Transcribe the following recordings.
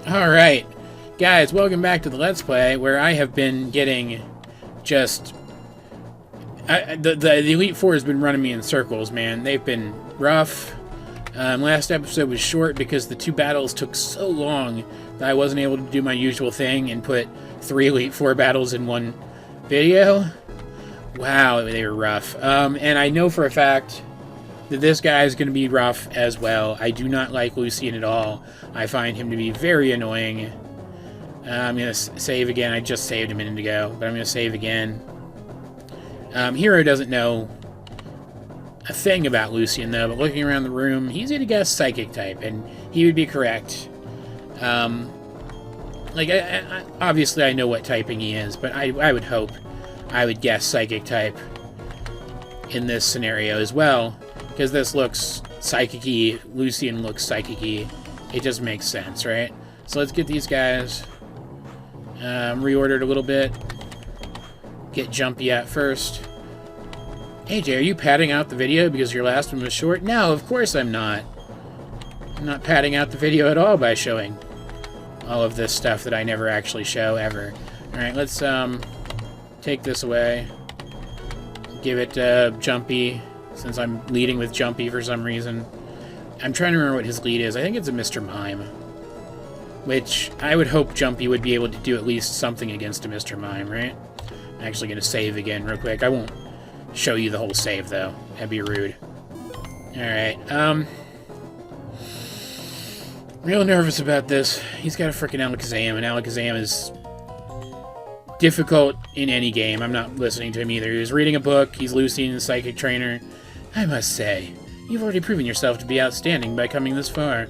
Alright, guys, welcome back to the Let's Play, where I have been getting just... the Elite Four has been running me in circles, man. They've been rough. Last episode was short because the two battles took so long that I wasn't able to do my usual thing and put 3 Elite Four battles in one video. Wow, they were rough. And I know for a fact that this guy is going to be rough as well. I do not like Lucian at all. I find him to be very annoying. I'm going to save again. I just saved a minute ago, but I'm going to save again. Hiro doesn't know a thing about Lucian, though, but looking around the room, he's going to guess Psychic type, and he would be correct. Obviously I know what typing he is, but I would hope I would guess Psychic type in this scenario as well, because this looks Psychic-y, Lucian looks Psychic-y. It just makes sense, right? So let's get these guys reordered a little bit. Get Jumpy at first. AJ, are you padding out the video because your last one was short? No, of course I'm not. I'm not padding out the video at all by showing all of this stuff that I never actually show, ever. Alright, let's take this away. Give it Jumpy, since I'm leading with Jumpy for some reason. I'm trying to remember what his lead is. I think it's a Mr. Mime. Which, I would hope Jumpy would be able to do at least something against a Mr. Mime, right? I'm actually going to save again real quick. I won't show you the whole save, though. That'd be rude. Alright, real nervous about this. He's got a frickin' Alakazam, and Alakazam is difficult in any game. I'm not listening to him either. He was reading a book. He's Lucian's psychic trainer. I must say, you've already proven yourself to be outstanding by coming this far.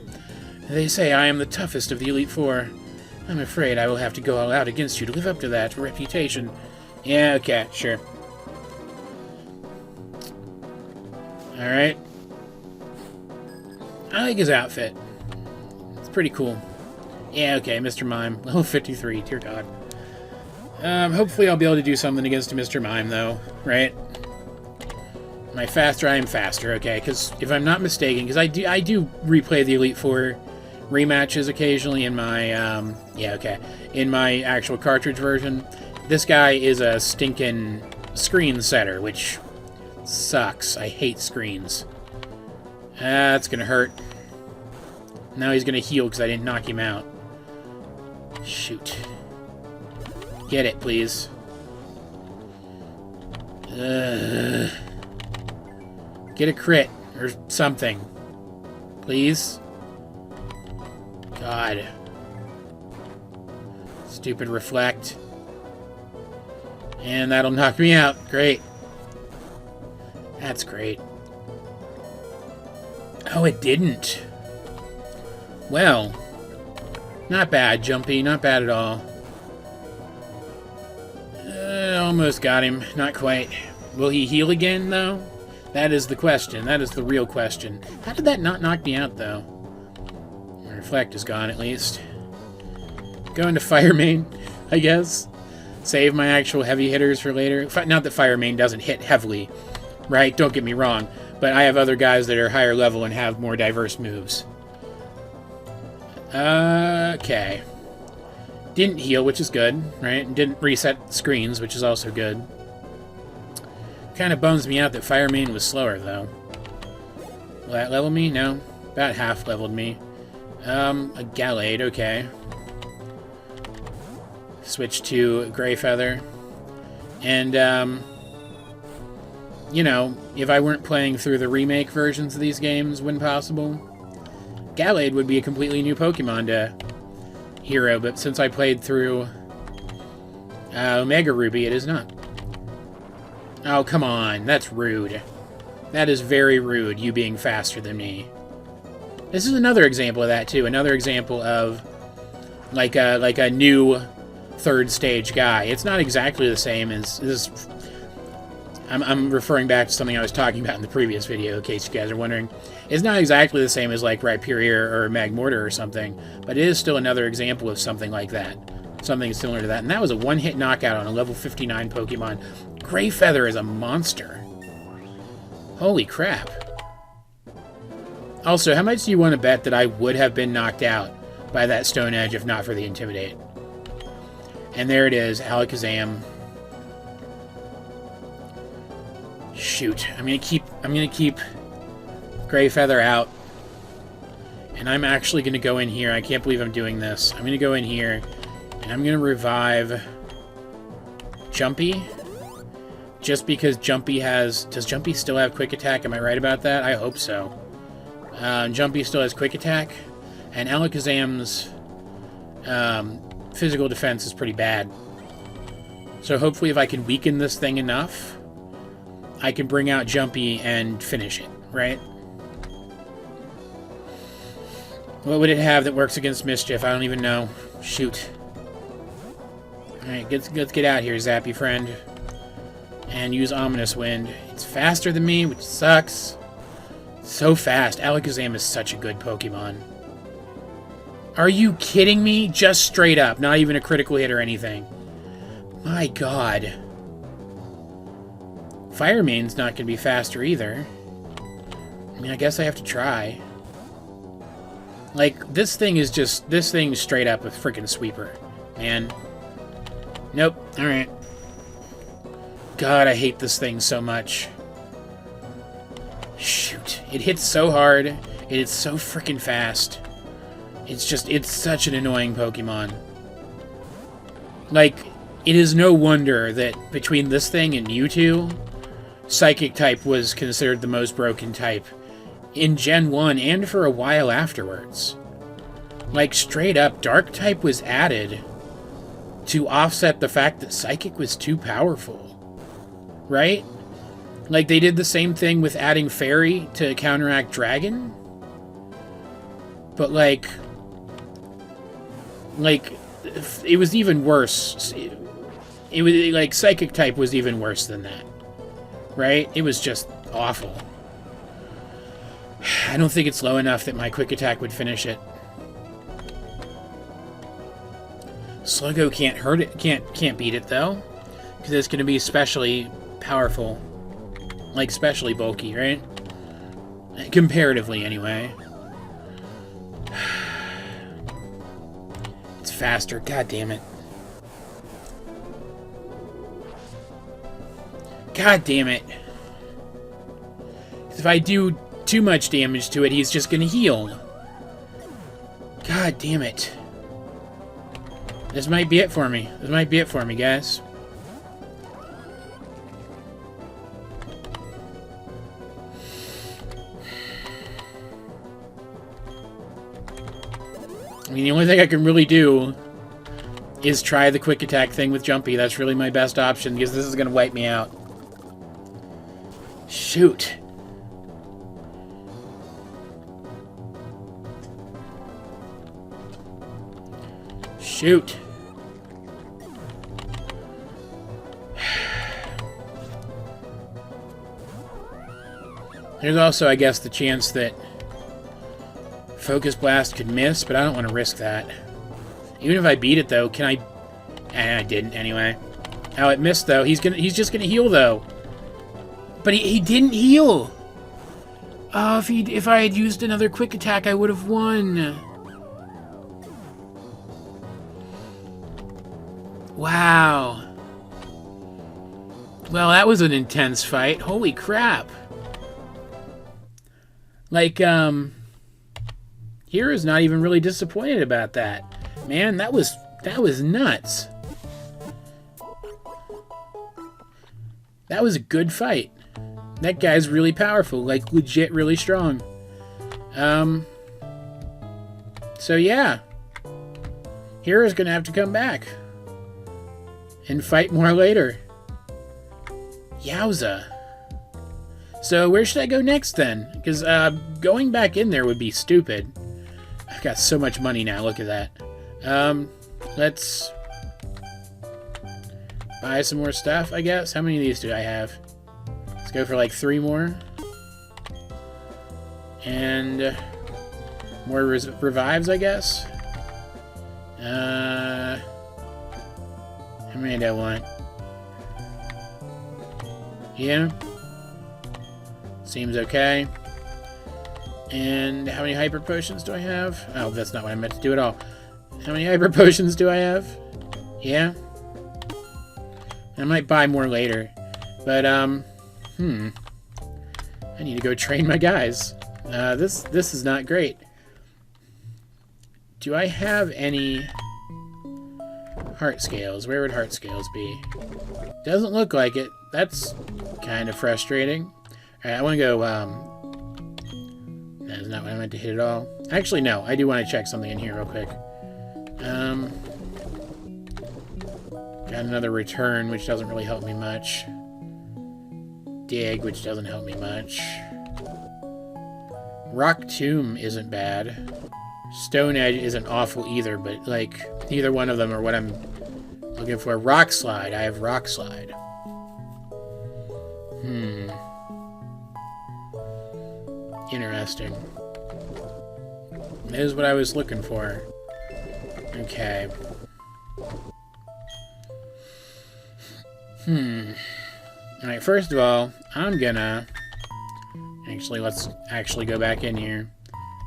They say I am the toughest of the Elite Four. I'm afraid I will have to go all out against you to live up to that reputation. Yeah, okay, sure. Alright. I like his outfit. It's pretty cool. Yeah, okay, Mr. Mime. Level 53, dear God. Hopefully I'll be able to do something against a Mr. Mime, though, right? Am I faster? I am faster, okay, because if I'm not mistaken, because I do replay the Elite Four rematches occasionally in my, in my actual cartridge version. This guy is a stinking screen setter, which sucks. I hate screens. That's gonna hurt. Now he's gonna heal because I didn't knock him out. Shoot. Get it, please. Get a crit, or something. Please? God. Stupid reflect. And that'll knock me out. Great. That's great. Oh, it didn't. Well. Not bad, Jumpy. Not bad at all. Almost got him. Not quite. Will he heal again, though? That is the question. That is the real question. How did that not knock me out, though? My reflect is gone, at least. Go into Fire Main, I guess. Save my actual heavy hitters for later. Not that Fire Main doesn't hit heavily, right? Don't get me wrong. But I have other guys that are higher level and have more diverse moves. Okay. Didn't heal, which is good, right? Didn't reset screens, which is also good. Kind of bums me out that Fire Main was slower, though. Will that level me? No. About half leveled me. A Gallade, okay. Switch to Grey Feather. And, you know, if I weren't playing through the remake versions of these games when possible, Gallade would be a completely new Pokemon to Hiro, but since I played through Omega Ruby, it is not. Oh, come on. That's rude. That is very rude, you being faster than me. This is another example of that, too. Another example of, like a new third stage guy. It's not exactly the same as... This. I'm referring back to something I was talking about in the previous video, in case you guys are wondering. It's not exactly the same as, like, Rhyperior or Magmortar or something, but it is still another example of something like that. Something similar to that. And that was a one-hit knockout on a level 59 Pokemon. Grey Feather is a monster. Holy crap. Also, how much do you want to bet that I would have been knocked out by that Stone Edge if not for the Intimidate. And there it is, Alakazam. Shoot, I'm gonna keep Gray Feather out. And I'm actually gonna go in here. I can't believe I'm doing this. I'm gonna go in here and I'm gonna revive Jumpy. Just because Jumpy has... Does Jumpy still have Quick Attack? Am I right about that? I hope so. Jumpy still has Quick Attack. And Alakazam's physical defense is pretty bad. So hopefully if I can weaken this thing enough, I can bring out Jumpy and finish it, right? What would it have that works against Mischief? I don't even know. Shoot. Alright, let's get out here, Zappy friend. And use Ominous Wind. It's faster than me, which sucks. So fast. Alakazam is such a good Pokemon. Are you kidding me? Just straight up. Not even a critical hit or anything. My god. Fire Main's not going to be faster either. I mean, I guess I have to try. Like, this thing is just... This thing's straight up a freaking sweeper. Man. Nope. Alright. God, I hate this thing so much. Shoot. It hits so hard. It is so freaking fast. It's just... It's such an annoying Pokemon. Like, it is no wonder that between this thing and Mewtwo, Psychic type was considered the most broken type in Gen 1 and for a while afterwards. Like, straight up, Dark type was added to offset the fact that Psychic was too powerful. Right? Like, they did the same thing with adding Fairy to counteract Dragon. But, like, it was even worse. It was, like, Psychic type was even worse than that. Right? It was just awful. I don't think it's low enough that my Quick Attack would finish it. Sluggo can't hurt it, can't beat it though, because it's going to be especially powerful, like especially bulky, right? Comparatively, anyway. It's faster. God damn it. God damn it. If I do too much damage to it, he's just going to heal. God damn it. This might be it for me. This might be it for me, guys. I mean, the only thing I can really do is try the Quick Attack thing with Jumpy. That's really my best option, because this is going to wipe me out. Shoot. Shoot. There's also, I guess, the chance that Focus Blast could miss, but I don't want to risk that. Even if I beat it, though, can I... I didn't, anyway. Oh, it missed, though. He's just gonna heal, though. But he didn't heal! Oh, if I had used another Quick Attack, I would have won. Wow. Well, that was an intense fight. Holy crap. Like, Hero's not even really disappointed about that. Man, that was nuts. That was a good fight. That guy's really powerful, like legit really strong. So yeah. Hero's gonna have to come back and fight more later. Yowza. So where should I go next then? Because going back in there would be stupid. I've got so much money now, look at that. Let's buy some more stuff, I guess. How many of these do I have? Let's go for like 3 more. And more revives, I guess. How many do I want? Yeah. Seems okay. And how many hyper potions do I have? Oh, that's not what I meant to do at all. How many hyper potions do I have? Yeah. I might buy more later. But, I need to go train my guys. This is not great. Do I have any heart scales? Where would heart scales be? Doesn't look like it. That's kind of frustrating. Alright, I want to go, that's not what I meant to hit at all. Actually, no. I do want to check something in here real quick. Got another return, which doesn't really help me much. Dig, which doesn't help me much. Rock Tomb isn't bad. Stone Edge isn't awful either, but, like, neither one of them are what I'm looking for. Rock Slide. I have Rock Slide. Interesting. That is what I was looking for. Okay. Alright, first of all, I'm gonna... Actually, let's actually go back in here.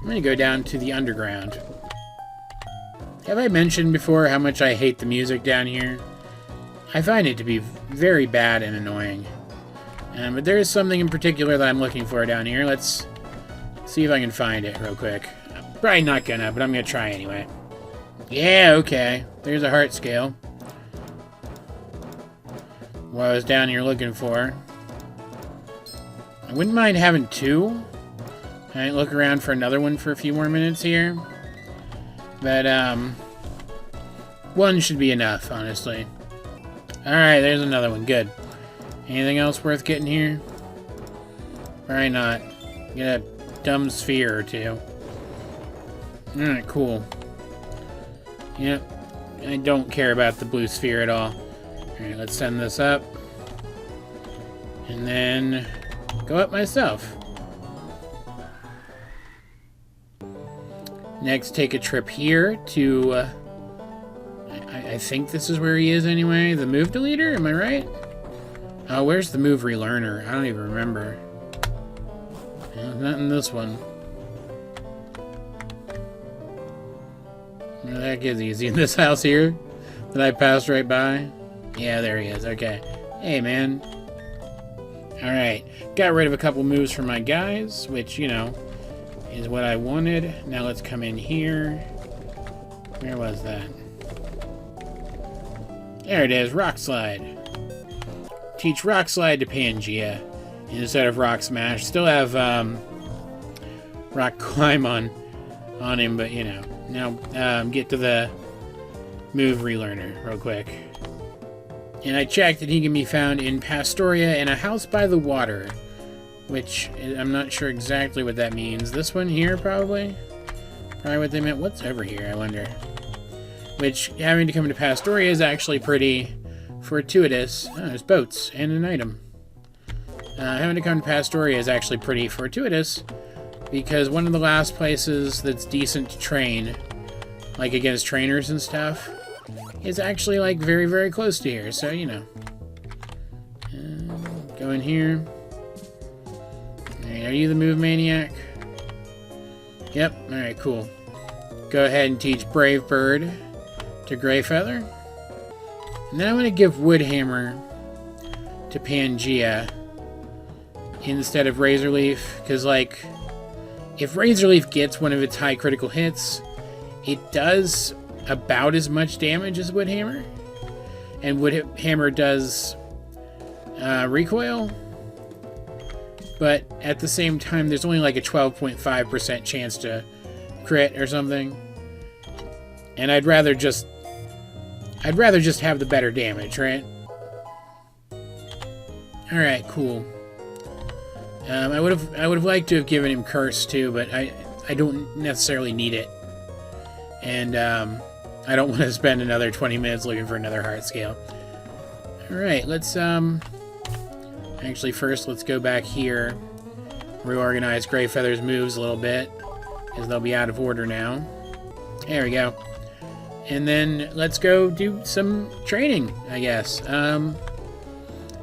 I'm gonna go down to the underground. Have I mentioned before how much I hate the music down here? I find it to be very bad and annoying. But there is something in particular that I'm looking for down here. Let's see if I can find it real quick. I'm probably not gonna, but I'm gonna try anyway. Yeah, okay. There's a heart scale. What I was down here looking for. I wouldn't mind having two. I might look around for another one for a few more minutes here. But, one should be enough, honestly. Alright, there's another one. Good. Anything else worth getting here? Probably not. Get a dumb sphere or two. Alright, cool. Yep. I don't care about the blue sphere at all. Alright, let's send this up. And then go up myself. Next, take a trip here to... I think this is where he is anyway. The move deleter, am I right? Oh, where's the move relearner? I don't even remember. Not in this one. Where the heck is he? Is he in this house here that I passed right by? Yeah, there he is. Okay. Hey, man. Alright. Got rid of a couple moves for my guys, which, you know, is what I wanted. Now let's come in here. Where was that? There it is. Rock Slide. Teach Rock Slide to Pangea instead of Rock Smash. Still have Rock Climb on him, but, you know. Now, get to the move relearner real quick. And I checked that he can be found in Pastoria in a house by the water. Which, I'm not sure exactly what that means. This one here, probably? Probably what they meant. What's over here, I wonder? Which, having to come to Pastoria is actually pretty fortuitous. Oh, there's boats and an item. Having to come to Pastoria is actually pretty fortuitous, because one of the last places that's decent to train, like against trainers and stuff, is actually, like, very, very close to here. So, you know. Go in here. Alright, are you the move maniac? Yep. Alright, cool. Go ahead and teach Brave Bird to Greyfeather. And then I'm going to give Woodhammer to Pangea instead of Razorleaf, because, like, if Razorleaf gets one of its high critical hits, it does about as much damage as Woodhammer. And Woodhammer does recoil. But at the same time, there's only like a 12.5% chance to crit or something. And I'd rather just have the better damage, right? Alright, cool. I would have liked to have given him Curse too, but I don't necessarily need it. And I don't want to spend another 20 minutes looking for another heart scale. Alright, let's actually first let's go back here. Reorganize Greyfeather's moves a little bit, because they'll be out of order now. There we go. And then let's go do some training, I guess. How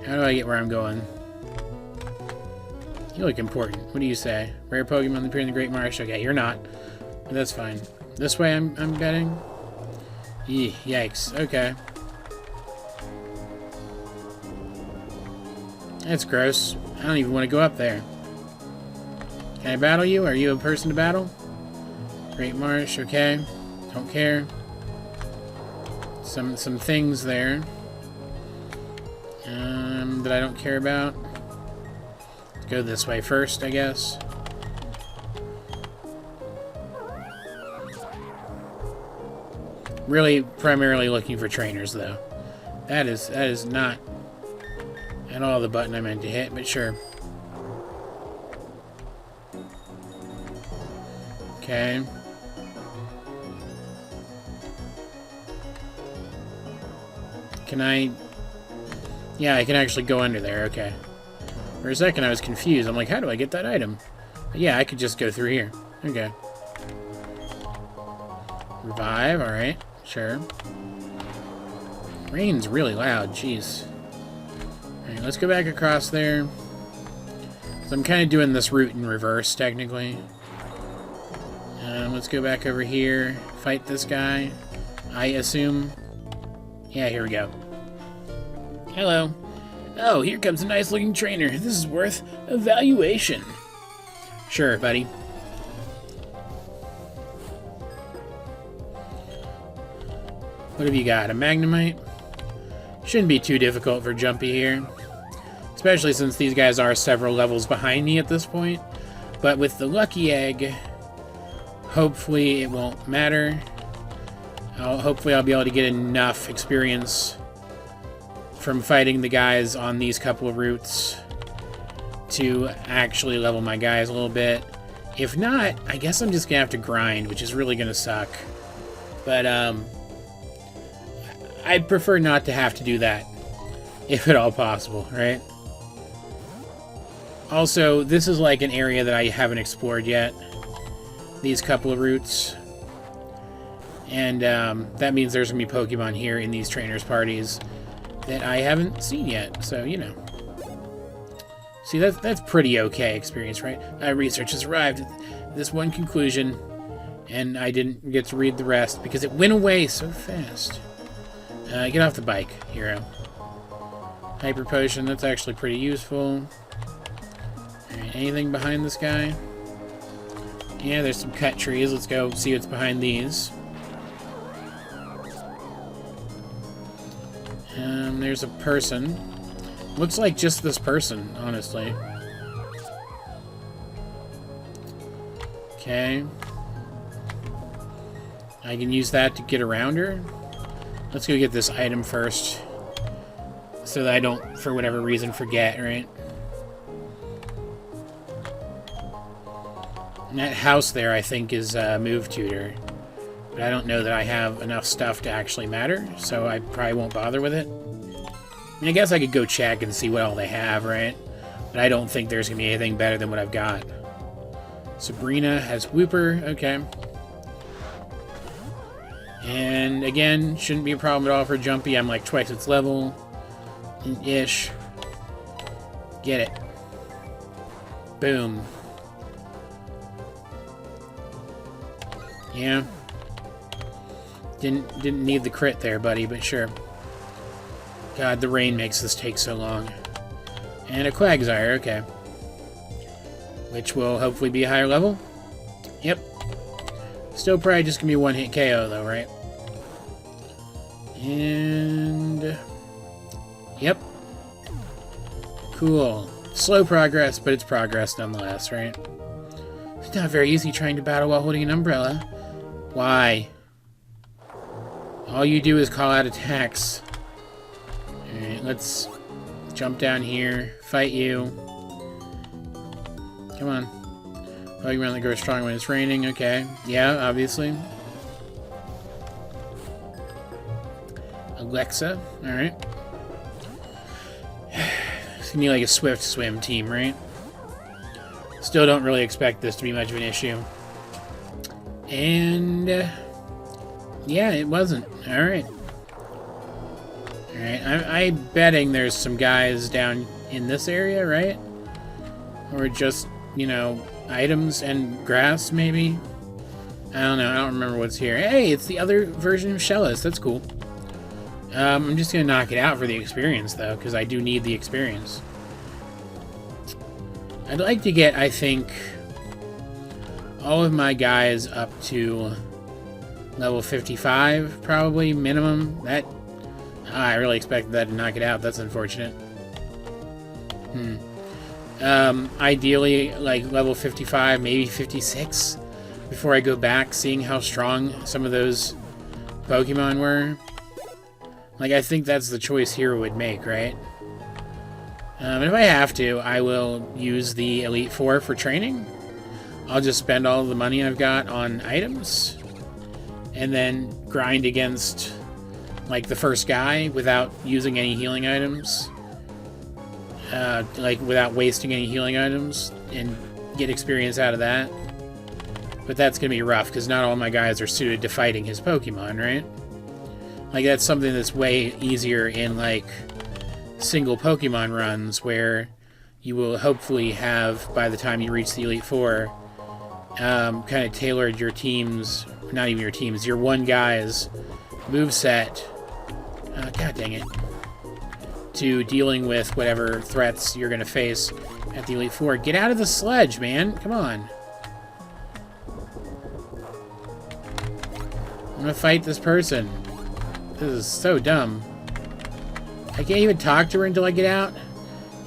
do I get where I'm going? You look important. What do you say? Rare Pokemon that appear in the Great Marsh. Okay, you're not. But that's fine. This way, I'm betting. Yikes. Okay. That's gross. I don't even want to go up there. Can I battle you? Are you a person to battle? Great Marsh. Okay. Don't care. Some things there. That I don't care about. Let's go this way first, I guess. Really, primarily looking for trainers, though. That is not at all the button I meant to hit, but sure. Okay. Can I... Yeah, I can actually go under there, okay. For a second I was confused. I'm like, how do I get that item? But yeah, I could just go through here. Okay. Revive, alright. Sure. Rain's really loud, jeez. Alright, let's go back across there. So I'm kind of doing this route in reverse, technically. Let's go back over here. Fight this guy, I assume. Yeah, here we go. Hello. Oh, here comes a nice-looking trainer. This is worth evaluation. Sure, buddy. What have you got? A Magnemite? Shouldn't be too difficult for Jumpy here. Especially since these guys are several levels behind me at this point. But with the Lucky Egg, hopefully it won't matter. Hopefully I'll be able to get enough experience from fighting the guys on these couple of routes to actually level my guys a little bit. If not, I guess I'm just gonna have to grind, which is really gonna suck. But I'd prefer not to have to do that, if at all possible, right? Also, this is like an area that I haven't explored yet, these couple of routes. And that means there's gonna be Pokemon here in these trainers' parties that I haven't seen yet, so, you know. See, that's pretty okay experience, right? Research has arrived at this one conclusion, and I didn't get to read the rest because it went away so fast. Get off the bike, Hiro. Hyper Potion, that's actually pretty useful. Alright, anything behind this guy? Yeah, there's some cut trees. Let's go see what's behind these. There's a person. Looks like just this person, honestly. Okay. I can use that to get around her. Let's go get this item first, so that I don't, for whatever reason, forget, right? And that house there, I think, is Move Tutor. But I don't know that I have enough stuff to actually matter, so I probably won't bother with it. I mean, I guess I could go check and see what all they have, right? But I don't think there's going to be anything better than what I've got. Sabrina has Wooper, okay. And again, shouldn't be a problem at all for Jumpy. I'm like twice its level-ish. Get it. Boom. Yeah. Didn't need the crit there, buddy, but sure. God, the rain makes this take so long. And a Quagsire, okay. Which will hopefully be a higher level. Yep. Still probably just gonna be one-hit KO, though, right? And... Yep. Cool. Slow progress, but it's progress nonetheless, right? It's not very easy trying to battle while holding an umbrella. Why? All you do is call out attacks. Alright, let's jump down here, fight you. Come on. Pokemon that grow strong when it's raining, okay. Yeah, obviously. Alexa, alright. It's gonna be like a Swift Swim team, right? Still don't really expect this to be much of an issue. And... yeah, it wasn't. Alright. Alright, I'm betting there's some guys down in this area, right? Or just, you know, items and grass, maybe? I don't know. I don't remember what's here. Hey, it's the other version of Shellis. That's cool. I'm just going to knock it out for the experience, though, because I do need the experience. I'd like to get, I think, all of my guys up to level 55, probably, minimum. That... I really expected that to knock it out. That's unfortunate. Ideally, like, level 55, maybe 56, before I go back, seeing how strong some of those Pokemon were. Like, I think that's the choice Hiro would make, right? And if I have to, I will use the Elite Four for training. I'll just spend all the money I've got on items, and then grind against, like, the first guy without using any healing items. Like, without wasting any healing items, and get experience out of that. But that's going to be rough, because not all my guys are suited to fighting his Pokemon, right? Like, that's something that's way easier in, like, single Pokemon runs, where you will hopefully have, by the time you reach the Elite Four, kind of tailored your teams, not even your teams, your one guy's moveset, god dang it, to dealing with whatever threats you're going to face at the Elite Four. Get out of the sledge, man. Come on. I'm going to fight this person. This is so dumb. I can't even talk to her until I get out.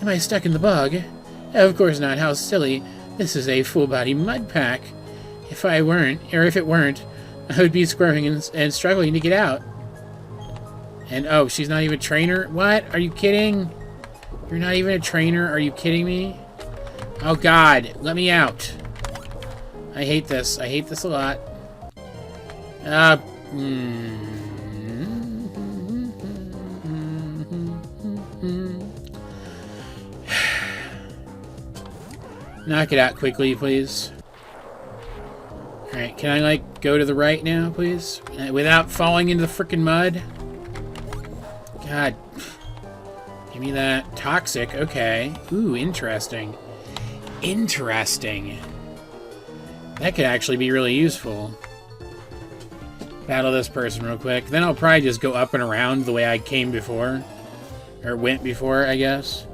Am I stuck in the bog? Of course not. How silly. This is a full-body mud pack. If it weren't, I would be squirming and struggling to get out. And, oh, she's not even a trainer? What? Are you kidding? You're not even a trainer? Are you kidding me? Oh, God. Let me out. I hate this. I hate this a lot. Knock it out quickly, please. Alright, can I, like, go to the right now, please? Without falling into the frickin' mud? God. Give me that. Toxic, okay. Ooh, interesting. Interesting. That could actually be really useful. Battle this person real quick. Then I'll probably just go up and around the way I came before. Or went before, I guess.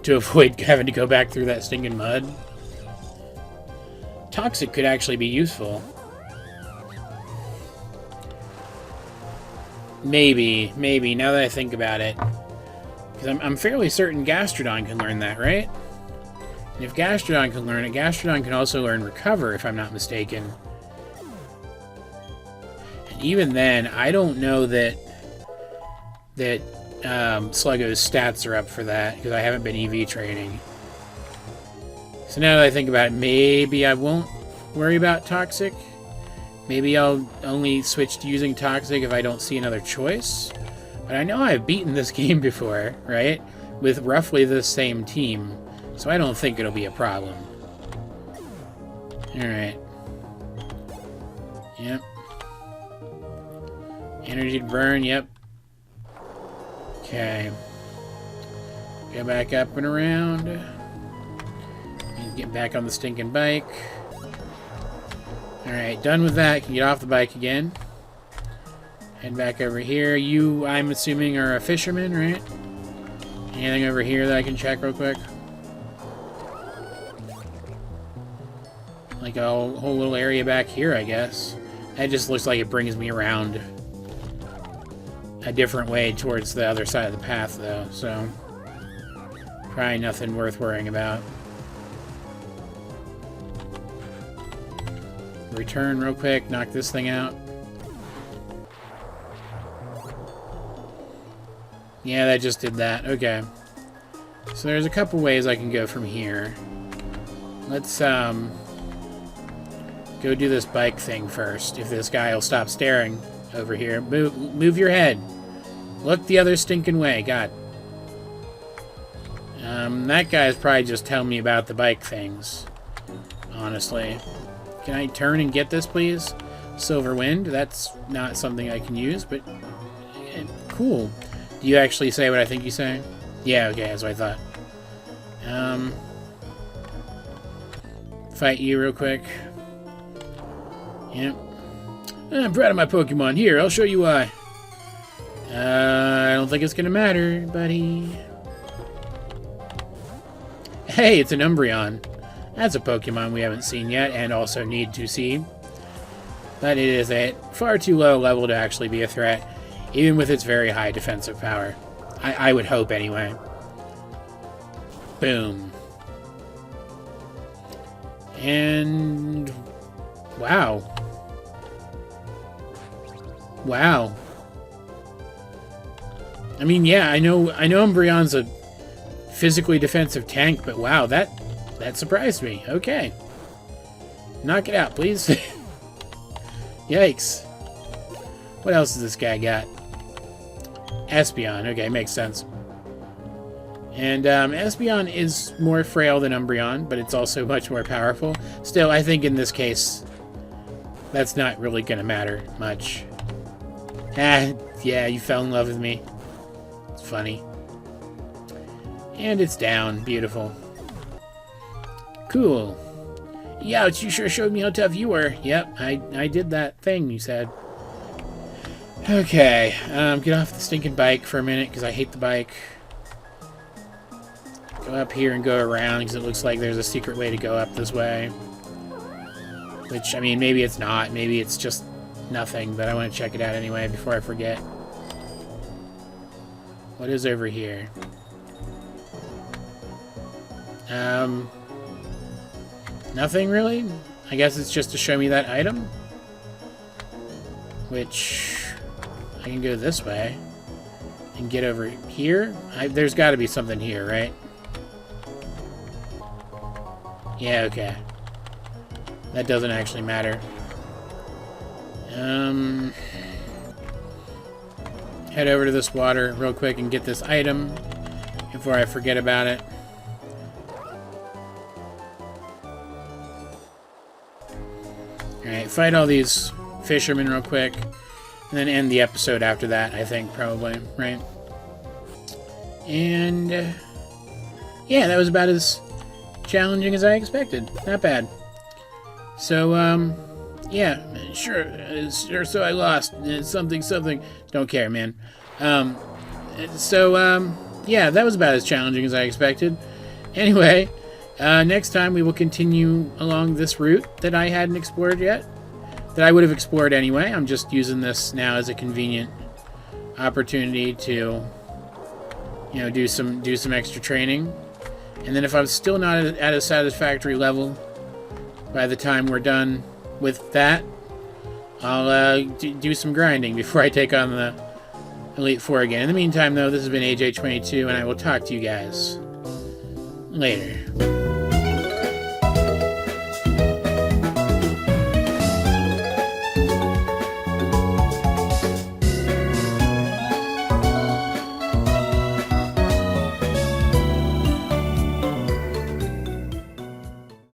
To avoid having to go back through that stinking mud. Toxic could actually be useful. Maybe, now that I think about it. Because I'm fairly certain Gastrodon can learn that, right? And if Gastrodon can learn it, Gastrodon can also learn Recover, if I'm not mistaken. And even then, I don't know that Sluggo's stats are up for that, because I haven't been EV training. So now that I think about it, maybe I won't worry about Toxic. Maybe I'll only switch to using Toxic if I don't see another choice. But I know I've beaten this game before, right? With roughly the same team. So I don't think it'll be a problem. Alright. Yep. Energy to burn, yep. Okay. Go back up and around. And get back on the stinking bike. Alright, done with that. Can get off the bike again. Head back over here. You, I'm assuming, are a fisherman, right? Anything over here that I can check real quick? Like a whole little area back here, I guess. That just looks like it brings me around a different way towards the other side of the path, though, so probably nothing worth worrying about. Return real quick, knock this thing out. Yeah, that just did that. Okay. So there's a couple ways I can go from here. Let's go do this bike thing first. If this guy will stop staring over here. Move your head. Look the other stinking way. God. That guy's probably just telling me about the bike things. Honestly. Can I turn and get this, please? Silver Wind. That's not something I can use, but cool. Do you actually say what I think you say? Yeah, okay, that's what I thought. fight you real quick. Yep. I'm proud of my Pokemon. Here, I'll show you why. I don't think it's gonna matter, buddy. Hey, it's an Umbreon. That's a Pokemon we haven't seen yet, and also need to see. But it is at far too low level to actually be a threat, even with its very high defensive power. I would hope, anyway. Boom. And... wow. Wow. I mean, yeah, I know Umbreon's a physically defensive tank, but wow, that surprised me. Okay. Knock it out, please. Yikes. What else has this guy got? Espeon. Okay, makes sense. And Espeon is more frail than Umbreon, but it's also much more powerful. Still, I think in this case, that's not really going to matter much. Ah, yeah, you fell in love with me. It's funny. And it's down. Beautiful. Cool. Youch, you sure showed me how tough you were. Yep, I did that thing you said. Okay, get off the stinking bike for a minute, because I hate the bike. Go up here and go around, because it looks like there's a secret way to go up this way. Which, I mean, maybe it's not. Maybe it's just nothing, but I want to check it out anyway before I forget. What is over here? Nothing really? I guess it's just to show me that item. Which... I can go this way. And get over here. There's got to be something here, right? Yeah, okay. That doesn't actually matter. Head over to this water real quick and get this item before I forget about it. Alright, fight all these fishermen real quick. And then end the episode after that, I think, probably, right? And, yeah, that was about as challenging as I expected. Not bad. So, yeah, sure, so I lost. Something. Don't care, man. Yeah, that was about as challenging as I expected. Anyway, next time we will continue along this route that I hadn't explored yet. That I would have explored anyway. I'm just using this now as a convenient opportunity to, you know, do some extra training. And then if I'm still not at a satisfactory level by the time we're done with that, I'll do some grinding before I take on the Elite Four again. In the meantime, though, this has been AJ22, and I will talk to you guys later.